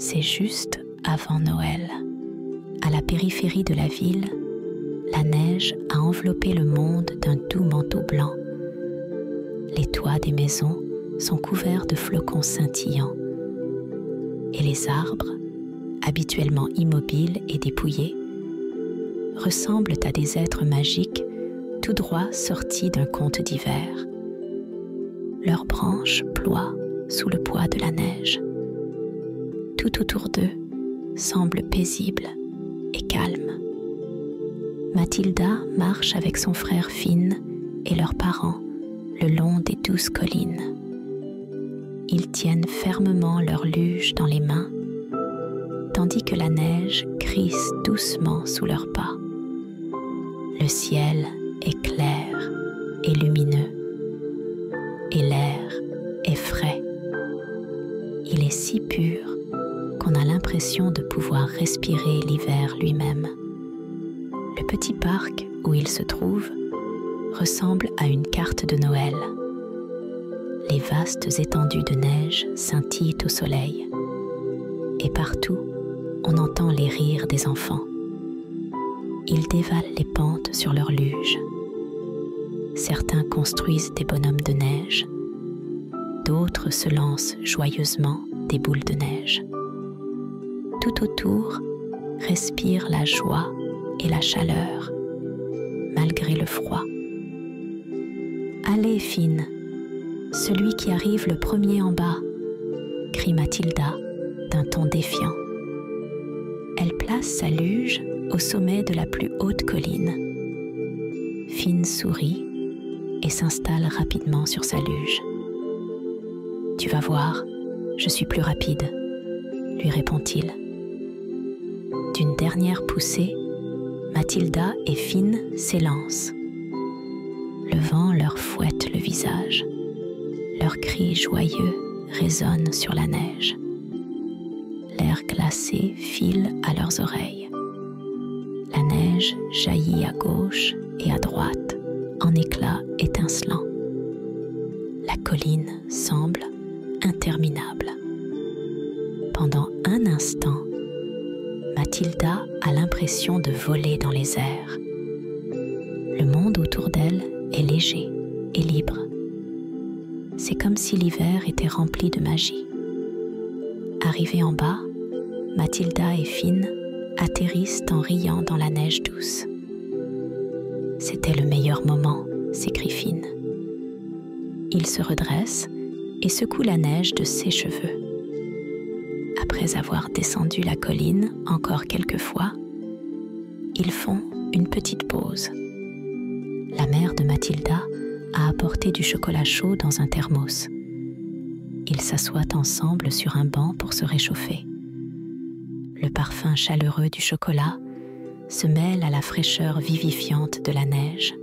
C'est juste avant Noël. À la périphérie de la ville, la neige a enveloppé le monde d'un doux manteau blanc. Les toits des maisons sont couverts de flocons scintillants. Et les arbres, habituellement immobiles et dépouillés, ressemblent à des êtres magiques tout droit sortis d'un conte d'hiver. Leurs branches ploient sous le poids de la neige. Tout autour d'eux semble paisible et calme. Mathilda marche avec son frère Finn et leurs parents le long des douces collines. Ils tiennent fermement leur luge dans les mains, tandis que la neige crisse doucement sous leurs pas. Le ciel est clair et lumineux, et l'air est frais. Il est si pur qu'on a l'impression de pouvoir respirer l'hiver lui-même. Le petit parc où il se trouve ressemble à une carte de Noël. Les vastes étendues de neige scintillent au soleil. Et partout, on entend les rires des enfants. Ils dévalent les pentes sur leur luge. Certains construisent des bonhommes de neige. D'autres se lancent joyeusement des boules de neige. Tout autour respire la joie et la chaleur, malgré le froid. Allez, Finn, celui qui arrive le premier en bas, crie Mathilda d'un ton défiant. Elle place sa luge au sommet de la plus haute colline. Finn sourit et s'installe rapidement sur sa luge. Tu vas voir, je suis plus rapide, lui répond-il. D'une dernière poussée, Mathilda et Finn s'élancent. Le vent leur fouette le visage. Leurs cris joyeux résonnent sur la neige. L'air glacé file à leurs oreilles. La neige jaillit à gauche et à droite en éclats étincelants. La colline semble interminable. Pendant un instant, Mathilda a l'impression de voler dans les airs. Le monde autour d'elle est léger et libre. C'est comme si l'hiver était rempli de magie. Arrivés en bas, Mathilda et Finn atterrissent en riant dans la neige douce. « C'était le meilleur moment », s'écrie Finn. Il se redresse et secoue la neige de ses cheveux. Après avoir descendu la colline encore quelques fois, ils font une petite pause. La mère de Mathilda a apporté du chocolat chaud dans un thermos. Ils s'assoient ensemble sur un banc pour se réchauffer. Le parfum chaleureux du chocolat se mêle à la fraîcheur vivifiante de la neige.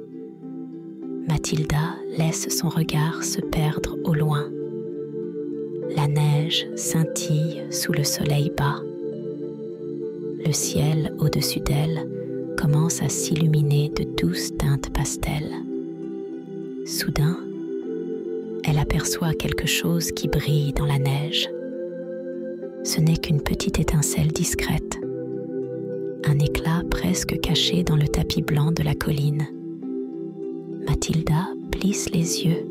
Mathilda laisse son regard se perdre au loin. La neige scintille sous le soleil bas. Le ciel au-dessus d'elle commence à s'illuminer de douces teintes pastel. Soudain, elle aperçoit quelque chose qui brille dans la neige. Ce n'est qu'une petite étincelle discrète, un éclat presque caché dans le tapis blanc de la colline. Mathilda plisse les yeux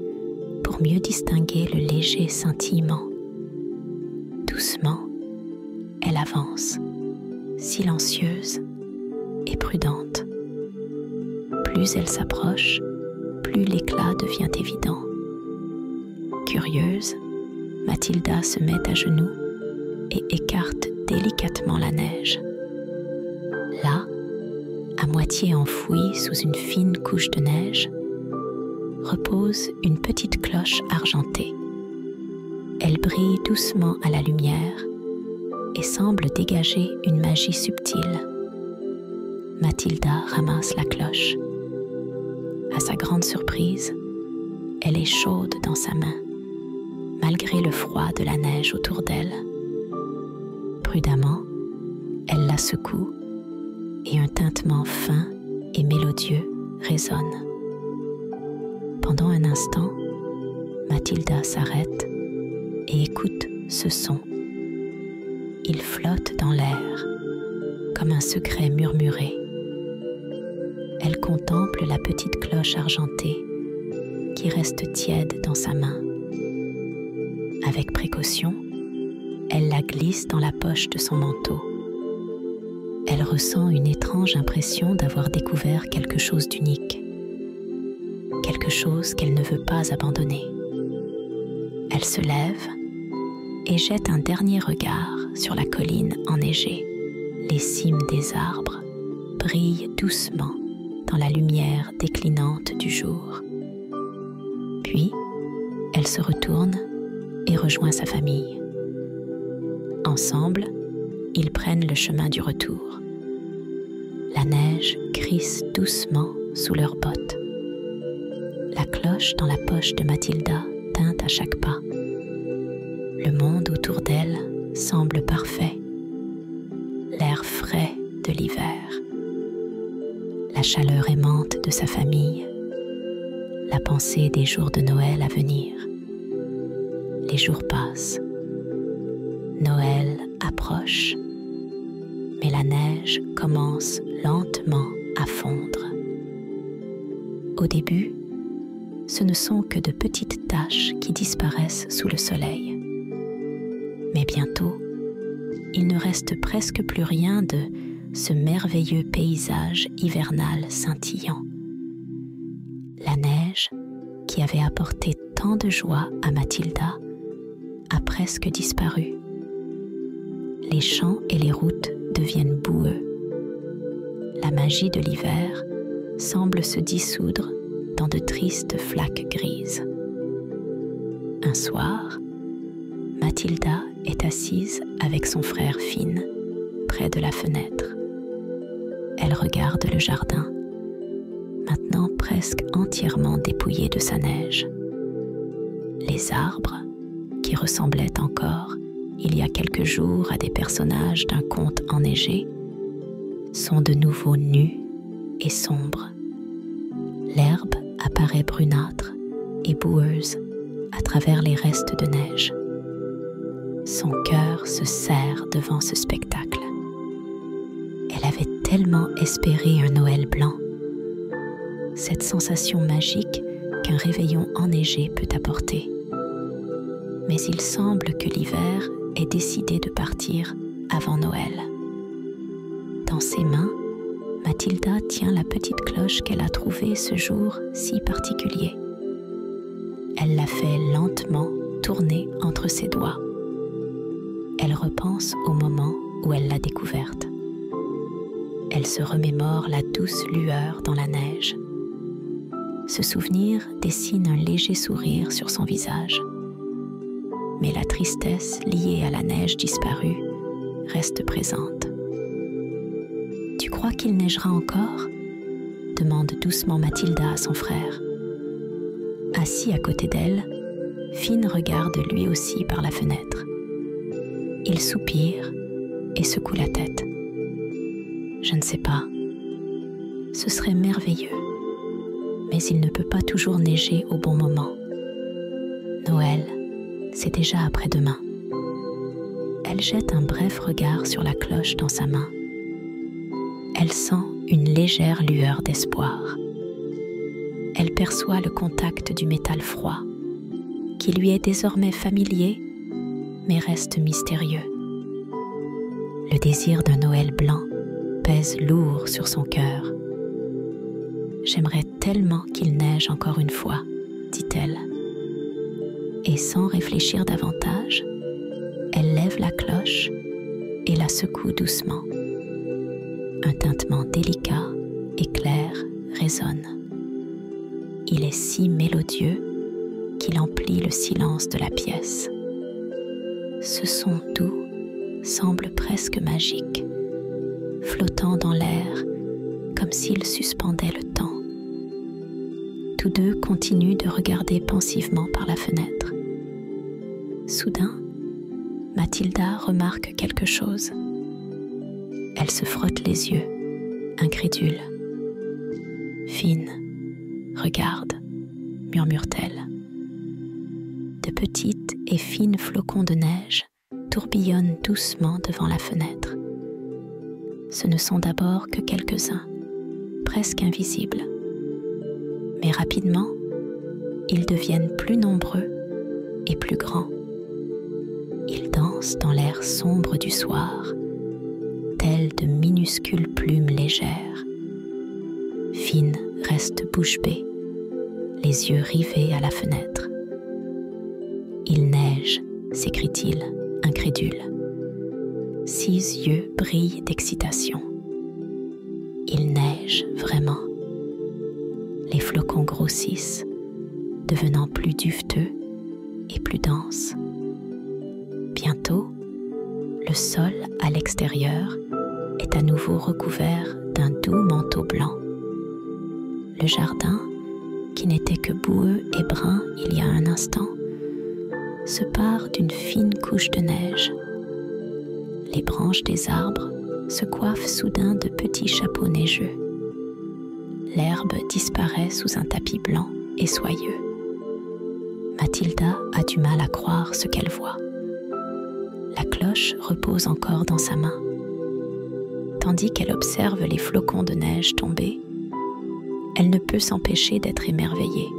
pour mieux distinguer le léger scintillement. Doucement, elle avance, silencieuse et prudente. Plus elle s'approche, plus l'éclat devient évident. Curieuse, Mathilda se met à genoux et écarte délicatement la neige. Là, à moitié enfouie sous une fine couche de neige, repose une petite cloche argentée. Elle brille doucement à la lumière et semble dégager une magie subtile. Mathilda ramasse la cloche. À sa grande surprise, elle est chaude dans sa main, malgré le froid de la neige autour d'elle. Prudemment, elle la secoue et un tintement fin et mélodieux résonne. Pendant un instant, Mathilda s'arrête et écoute ce son. il flotte dans l'air, comme un secret murmuré. Elle contemple la petite cloche argentée qui reste tiède dans sa main. Avec précaution, elle la glisse dans la poche de son manteau. Elle ressent une étrange impression d'avoir découvert quelque chose d'unique, quelque chose qu'elle ne veut pas abandonner. Elle se lève et jette un dernier regard sur la colline enneigée. Les cimes des arbres brillent doucement dans la lumière déclinante du jour. Puis, elle se retourne et rejoint sa famille. Ensemble, ils prennent le chemin du retour. La neige crisse doucement sous leurs bottes. La cloche dans la poche de Mathilda teinte à chaque pas. Le monde autour d'elle semble parfait. L'air frais de l'hiver. La chaleur aimante de sa famille. La pensée des jours de Noël à venir. Les jours passent. Noël approche, mais la neige commence lentement à fondre. Au début, ce ne sont que de petites taches qui disparaissent sous le soleil. Mais bientôt, il ne reste presque plus rien de ce merveilleux paysage hivernal scintillant. La neige, qui avait apporté tant de joie à Mathilda, a presque disparu. Les champs et les routes deviennent boueux. La magie de l'hiver semble se dissoudre dans de tristes flaques grises. Un soir, Mathilda est assise avec son frère Finn près de la fenêtre. Elle regarde le jardin, maintenant presque entièrement dépouillé de sa neige. Les arbres, qui ressemblaient encore il y a quelques jours à des personnages d'un conte enneigé, sont de nouveau nus et sombres. L'herbe apparaît brunâtre et boueuse à travers les restes de neige. Son cœur se serre devant ce spectacle. Elle avait tellement espéré un Noël blanc. Cette sensation magique qu'un réveillon enneigé peut apporter. Mais il semble que l'hiver ait décidé de partir avant Noël. Dans ses mains, Mathilda tient la petite cloche qu'elle a trouvée ce jour si particulier. Elle la fait lentement tourner entre ses doigts. Elle repense au moment où elle l'a découverte. Elle se remémore la douce lueur dans la neige. Ce souvenir dessine un léger sourire sur son visage. Mais la tristesse liée à la neige disparue reste présente. « Tu crois qu'il neigera encore ?» demande doucement Mathilda à son frère. Assis à côté d'elle, Finn regarde lui aussi par la fenêtre. Il soupire et secoue la tête. « Je ne sais pas. Ce serait merveilleux, mais il ne peut pas toujours neiger au bon moment. Noël, c'est déjà après-demain. » Elle jette un bref regard sur la cloche dans sa main. Elle sent une légère lueur d'espoir. Elle perçoit le contact du métal froid, qui lui est désormais familier, mais reste mystérieux. Le désir d'un Noël blanc pèse lourd sur son cœur. « J'aimerais tellement qu'il neige encore une fois, » dit-elle. Et sans réfléchir davantage, elle lève la cloche et la secoue doucement. Un tintement délicat et clair résonne. Il est si mélodieux qu'il emplit le silence de la pièce. Ce son doux semble presque magique, flottant dans l'air comme s'il suspendait le temps. Tous deux continuent de regarder pensivement par la fenêtre. Soudain, Mathilda remarque quelque chose. Elle se frotte les yeux, incrédule. « Finn, regarde, » murmure-t-elle. De petites et fines flocons de neige tourbillonnent doucement devant la fenêtre. Ce ne sont d'abord que quelques-uns, presque invisibles. Mais rapidement, ils deviennent plus nombreux et plus grands. Ils dansent dans l'air sombre du soir, tels de minuscules plumes légères. Finn reste bouche bée, les yeux rivés à la fenêtre. « Il neige », s'écrie-t-il, incrédule. 6 yeux brillent d'excitation. Il neige vraiment. Les flocons grossissent, devenant plus duveteux et plus denses. Bientôt, le sol à l'extérieur est à nouveau recouvert d'un doux manteau blanc. Le jardin, qui n'était que boueux et brun il y a un instant, se pare d'une fine couche de neige. Les branches des arbres se coiffent soudain de petits chapeaux neigeux. L'herbe disparaît sous un tapis blanc et soyeux. Mathilda a du mal à croire ce qu'elle voit. La cloche repose encore dans sa main. Tandis qu'elle observe les flocons de neige tomber, elle ne peut s'empêcher d'être émerveillée.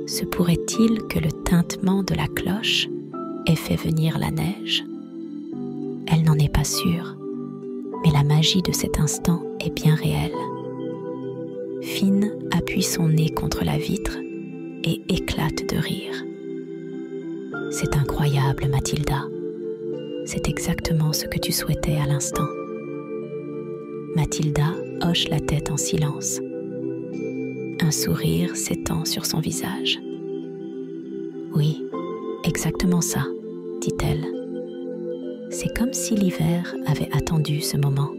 Se pourrait-il que le tintement de la cloche ait fait venir la neige ? Elle n'en est pas sûre, mais la magie de cet instant est bien réelle. Finn appuie son nez contre la vitre et éclate de rire. « C'est incroyable, Mathilda. C'est exactement ce que tu souhaitais à l'instant. » Mathilda hoche la tête en silence. Un sourire s'étend sur son visage. « Oui, exactement ça, dit-elle. C'est comme si l'hiver avait attendu ce moment.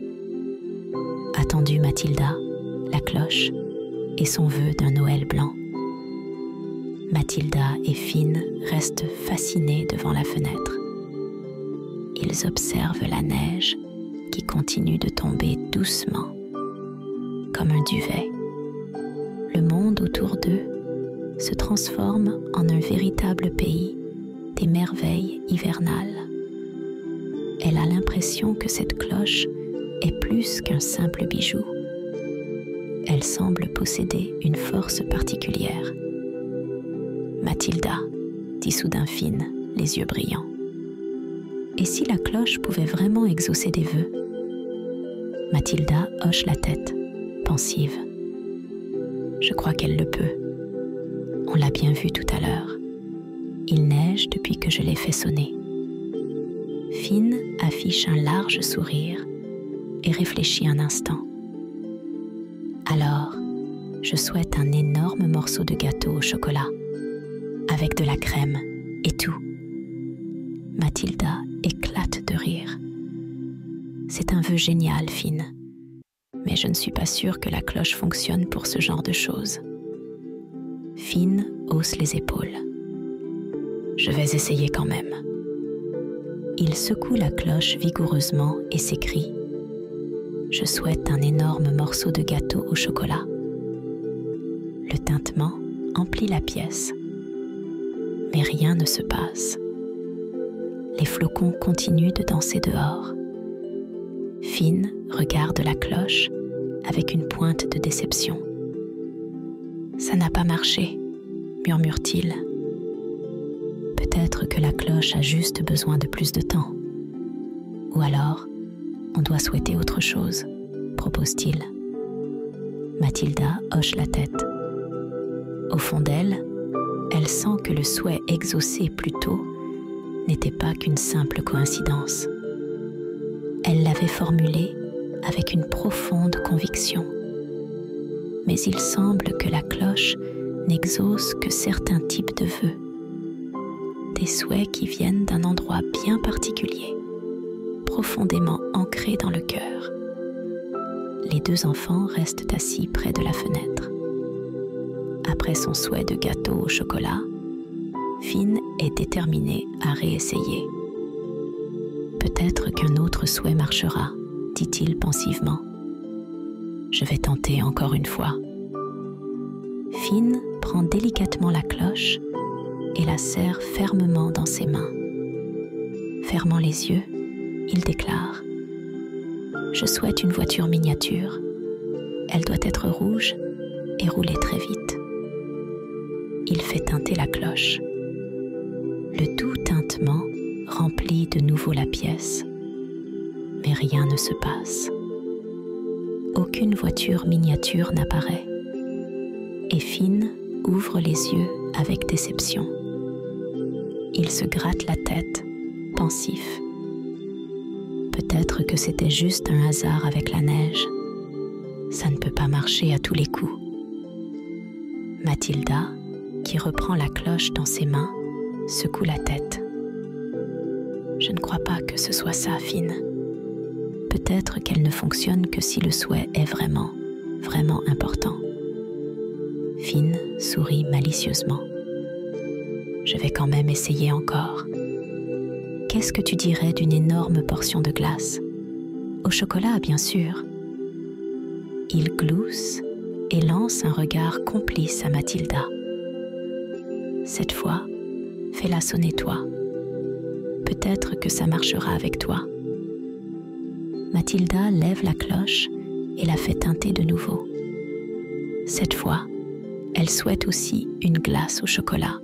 Attendu Mathilda, la cloche et son vœu d'un Noël blanc. » Mathilda et Finn restent fascinés devant la fenêtre. Ils observent la neige qui continue de tomber doucement, comme un duvet. Le monde autour d'eux se transforme en un véritable pays des merveilles hivernales. Elle a l'impression que cette cloche est plus qu'un simple bijou. Elle semble posséder une force particulière. « Mathilda », dit soudain Finn, les yeux brillants. « Et si la cloche pouvait vraiment exaucer des vœux ?» Mathilda hoche la tête, pensive. « Je crois qu'elle le peut. On l'a bien vu tout à l'heure. Il neige depuis que je l'ai fait sonner. » Finn affiche un large sourire et réfléchit un instant. « Alors, je souhaite un énorme morceau de gâteau au chocolat, avec de la crème et tout. » Mathilda éclate de rire. « C'est un vœu génial, Finn, mais je ne suis pas sûre que la cloche fonctionne pour ce genre de choses. » Finn hausse les épaules. « Je vais essayer quand même. » Il secoue la cloche vigoureusement et s'écrie « Je souhaite un énorme morceau de gâteau au chocolat. » Le tintement emplit la pièce. Mais rien ne se passe. Les flocons continuent de danser dehors. Finn regarde la cloche avec une pointe de déception. « Ça n'a pas marché, » murmure-t-il. « Peut-être que la cloche a juste besoin de plus de temps. Ou alors, on doit souhaiter autre chose, » propose-t-il. Mathilda hoche la tête. Au fond d'elle, elle sent que le souhait exaucé plus tôt n'était pas qu'une simple coïncidence. Elle l'avait formulé avec une profonde conviction. Mais il semble que la cloche n'exauce que certains types de vœux, des souhaits qui viennent d'un endroit bien particulier, profondément ancré dans le cœur. Les deux enfants restent assis près de la fenêtre. Après son souhait de gâteau au chocolat, Finn est déterminé à réessayer. « Peut-être qu'un autre souhait marchera, » dit-il pensivement. « Je vais tenter encore une fois. » Finn prend délicatement la cloche et la serre fermement dans ses mains. Fermant les yeux, il déclare « Je souhaite une voiture miniature. Elle doit être rouge et rouler très vite. » Il fait tinter la cloche. Le doux tintement remplit de nouveau la pièce. Mais rien ne se passe. Aucune voiture miniature n'apparaît. Et Finn ouvre les yeux avec déception. Il se gratte la tête, pensif. Peut-être que c'était juste un hasard avec la neige. Ça ne peut pas marcher à tous les coups. Mathilda, qui reprend la cloche dans ses mains, secoue la tête. Je ne crois pas que ce soit ça, Finn. Peut-être qu'elle ne fonctionne que si le souhait est vraiment, vraiment important. Finn sourit malicieusement. Je vais quand même essayer encore. Qu'est-ce que tu dirais d'une énorme portion de glace? Au chocolat, bien sûr. Il glousse et lance un regard complice à Mathilda. Cette fois, fais-la sonner toi. Peut-être que ça marchera avec toi. Mathilda lève la cloche et la fait tinter de nouveau. Cette fois, elle souhaite aussi une glace au chocolat.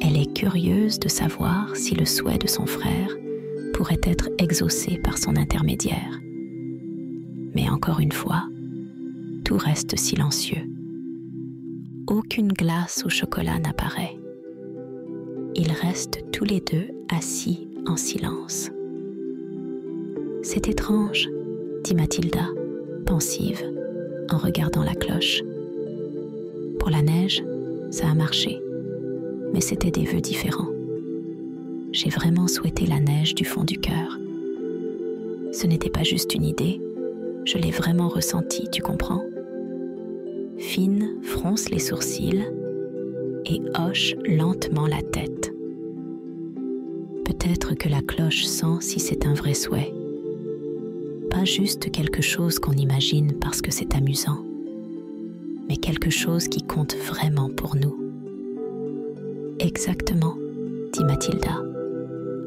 Elle est curieuse de savoir si le souhait de son frère pourrait être exaucé par son intermédiaire. Mais encore une fois, tout reste silencieux. Aucune glace au chocolat n'apparaît. Ils restent tous les deux assis en silence. « C'est étrange, » dit Mathilda, pensive, en regardant la cloche. Pour la neige, ça a marché, mais c'était des vœux différents. J'ai vraiment souhaité la neige du fond du cœur. Ce n'était pas juste une idée, je l'ai vraiment ressenti, tu comprends? Finn fronce les sourcils et hoche lentement la tête. Peut-être que la cloche sent si c'est un vrai souhait. Pas juste quelque chose qu'on imagine parce que c'est amusant, mais quelque chose qui compte vraiment pour nous. Exactement, dit Mathilda,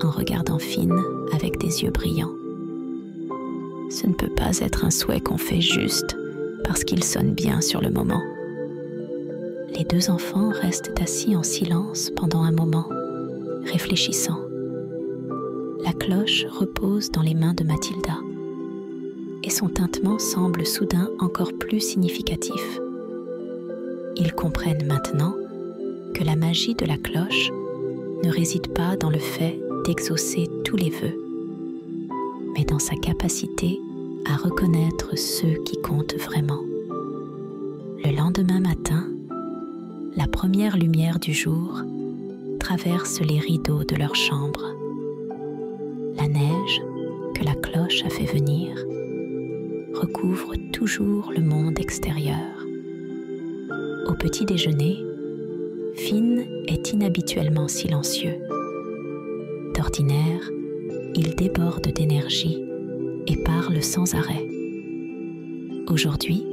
en regardant Finn avec des yeux brillants. Ce ne peut pas être un souhait qu'on fait juste parce qu'il sonne bien sur le moment. Les deux enfants restent assis en silence pendant un moment, réfléchissant. La cloche repose dans les mains de Mathilda et son tintement semble soudain encore plus significatif. Ils comprennent maintenant que la magie de la cloche ne réside pas dans le fait d'exaucer tous les vœux, mais dans sa capacité à reconnaître ceux qui comptent vraiment. Le lendemain matin, la première lumière du jour traverse les rideaux de leur chambre. La neige que la cloche a fait venir recouvre toujours le monde extérieur. Au petit déjeuner, Finn est inhabituellement silencieux. D'ordinaire, il déborde d'énergie et parle sans arrêt. Aujourd'hui,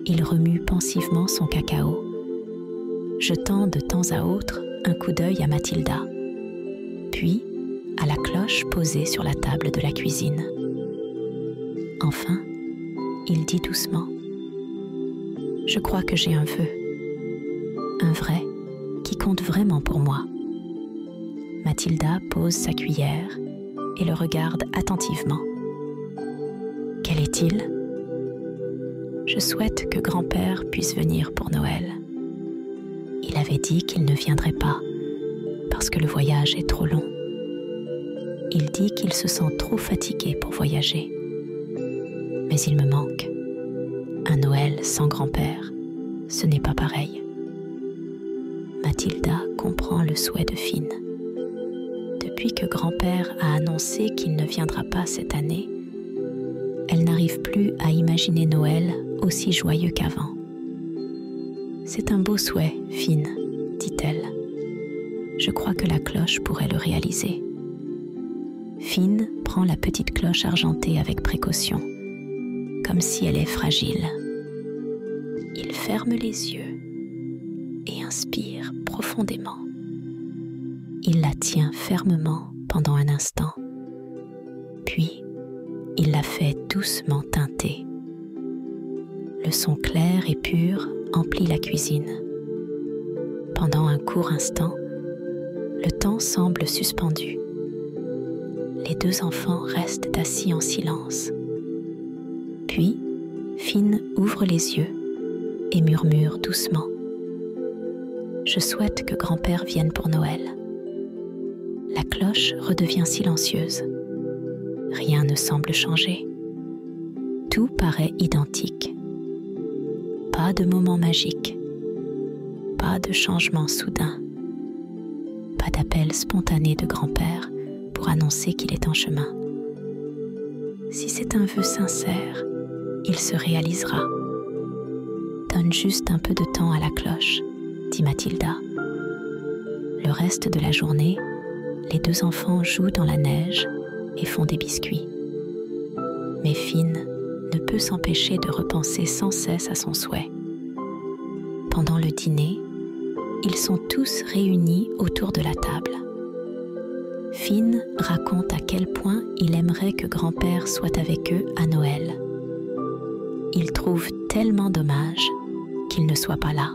il remue pensivement son cacao, jetant de temps à autre un coup d'œil à Mathilda, puis à la cloche posée sur la table de la cuisine. Enfin, il dit doucement « Je crois que j'ai un vœu, un vrai, qui compte vraiment pour moi. » Mathilda pose sa cuillère et le regarde attentivement. « Quel est-il ? » « Je souhaite que grand-père puisse venir pour Noël. Il avait dit qu'il ne viendrait pas parce que le voyage est trop long. Il dit qu'il se sent trop fatigué pour voyager. Mais il me manque. Un Noël sans grand-père, ce n'est pas pareil. » Mathilda comprend le souhait de Finn. Depuis que grand-père a annoncé qu'il ne viendra pas cette année, elle n'arrive plus à imaginer Noël aussi joyeux qu'avant. « C'est un beau souhait, Finn, » dit-elle. « Je crois que la cloche pourrait le réaliser. » Finn prend la petite cloche argentée avec précaution, comme si elle est fragile. Il ferme les yeux et inspire profondément. Il la tient fermement pendant un instant, puis il la fait doucement tinter. Le son clair et pur emplit la cuisine. Pendant un court instant, le temps semble suspendu. Les deux enfants restent assis en silence. Puis, Finn ouvre les yeux et murmure doucement. « Je souhaite que grand-père vienne pour Noël. » La cloche redevient silencieuse. Rien ne semble changer. Tout paraît identique. Pas de moment magique. Pas de changement soudain. Pas d'appel spontané de grand-père pour annoncer qu'il est en chemin. Si c'est un vœu sincère, il se réalisera. Donne juste un peu de temps à la cloche, dit Mathilda. Le reste de la journée, les deux enfants jouent dans la neige et font des biscuits. Mais Finn ne peut s'empêcher de repenser sans cesse à son souhait. Pendant le dîner, ils sont tous réunis autour de la table. Finn raconte à quel point il aimerait que grand-père soit avec eux à Noël. Il trouve tellement dommage qu'il ne soit pas là.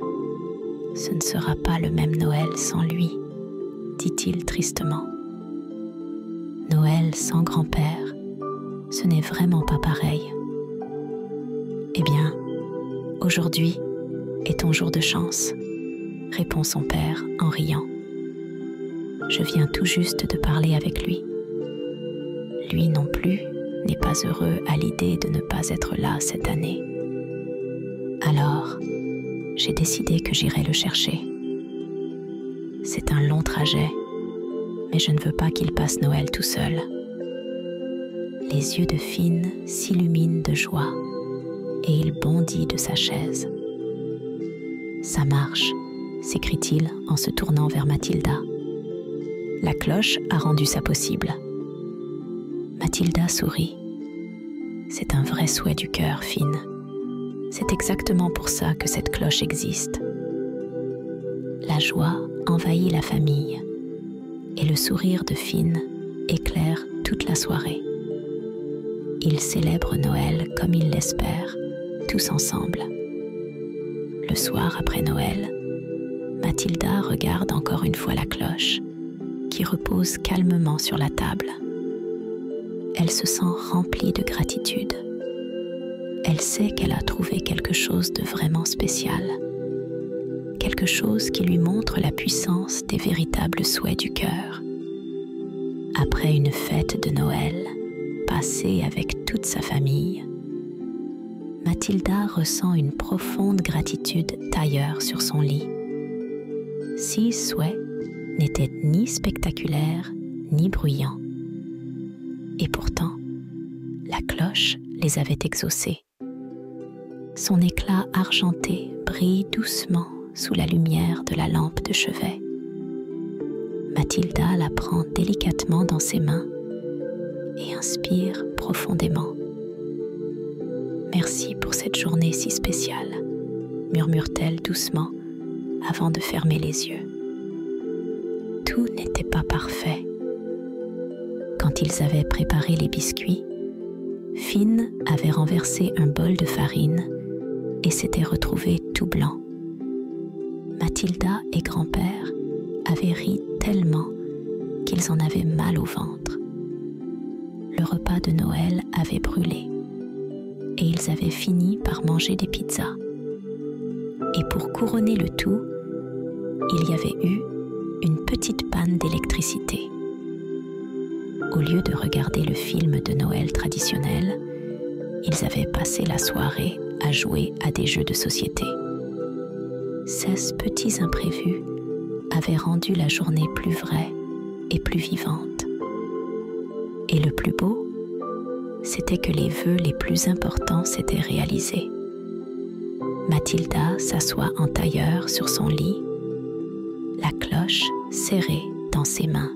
« Ce ne sera pas le même Noël sans lui », dit-il tristement. « Noël sans grand-père, ce n'est vraiment pas pareil. » « Eh bien, aujourd'hui est ton jour de chance, » répond son père en riant. « Je viens tout juste de parler avec lui. Lui non plus n'est pas heureux à l'idée de ne pas être là cette année. Alors, j'ai décidé que j'irai le chercher. C'est un long trajet, mais je ne veux pas qu'il passe Noël tout seul. » Les yeux de Finn s'illuminent de joie et il bondit de sa chaise. « Ça marche !» s'écrie-t-il en se tournant vers Mathilda. La cloche a rendu ça possible. Mathilda sourit. C'est un vrai souhait du cœur, Finn. C'est exactement pour ça que cette cloche existe. La joie envahit la famille et le sourire de Finn éclaire toute la soirée. Ils célèbrent Noël comme ils l'espèrent, tous ensemble. Le soir après Noël, Mathilda regarde encore une fois la cloche, qui repose calmement sur la table. Elle se sent remplie de gratitude. Elle sait qu'elle a trouvé quelque chose de vraiment spécial, quelque chose qui lui montre la puissance des véritables souhaits du cœur. Après une fête de Noël, passée avec toute sa famille, Mathilda ressent une profonde gratitude tailleur sur son lit. 6 souhaits n'étaient ni spectaculaires ni bruyants. Et pourtant, la cloche les avait exaucés. Son éclat argenté brille doucement sous la lumière de la lampe de chevet. Mathilda la prend délicatement dans ses mains et inspire profondément. « Merci pour cette journée si spéciale », murmure-t-elle doucement avant de fermer les yeux. Tout n'était pas parfait. Quand ils avaient préparé les biscuits, Finn avait renversé un bol de farine et s'était retrouvé tout blanc. Mathilda et grand-père avaient ri tellement qu'ils en avaient mal au ventre. Le repas de Noël avait brûlé et ils avaient fini par manger des pizzas. Et pour couronner le tout, il y avait eu une petite panne d'électricité. Au lieu de regarder le film de Noël traditionnel, ils avaient passé la soirée à jouer à des jeux de société. 16 petits imprévus avaient rendu la journée plus vraie et plus vivante. Et le plus beau, c'était que les vœux les plus importants s'étaient réalisés. Mathilda s'assoit en tailleur sur son lit, la cloche serrée dans ses mains.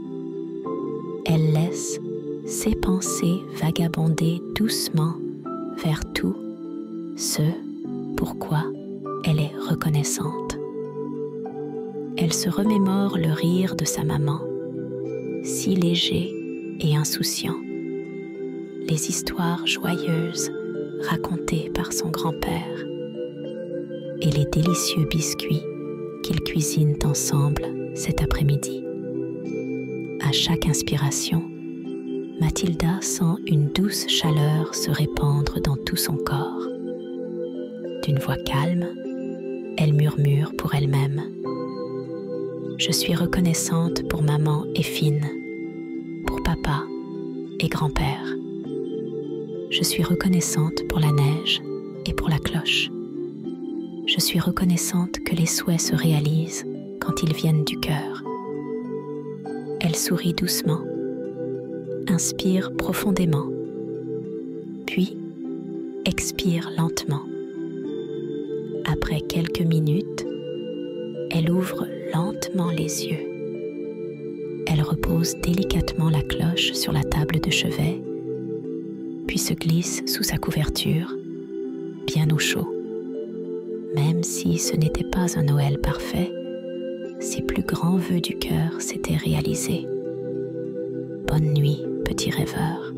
Elle laisse ses pensées vagabonder doucement vers tout ce pourquoi elle est reconnaissante. Elle se remémore le rire de sa maman, si léger et insouciant. Les histoires joyeuses racontées par son grand-père et les délicieux biscuits qu'ils cuisinent ensemble cet après-midi. À chaque inspiration, Mathilda sent une douce chaleur se répandre dans tout son corps. D'une voix calme, elle murmure pour elle-même. Je suis reconnaissante pour maman et Finn, pour papa et grand-père. Je suis reconnaissante pour la neige et pour la cloche. Je suis reconnaissante que les souhaits se réalisent quand ils viennent du cœur. Elle sourit doucement, inspire profondément, puis expire lentement. Après quelques minutes, elle ouvre lentement les yeux. Elle repose délicatement la cloche sur la table de chevet, puis se glisse sous sa couverture, bien au chaud. Même si ce n'était pas un Noël parfait, ses plus grands vœux du cœur s'étaient réalisés. Bonne nuit, petit rêveur.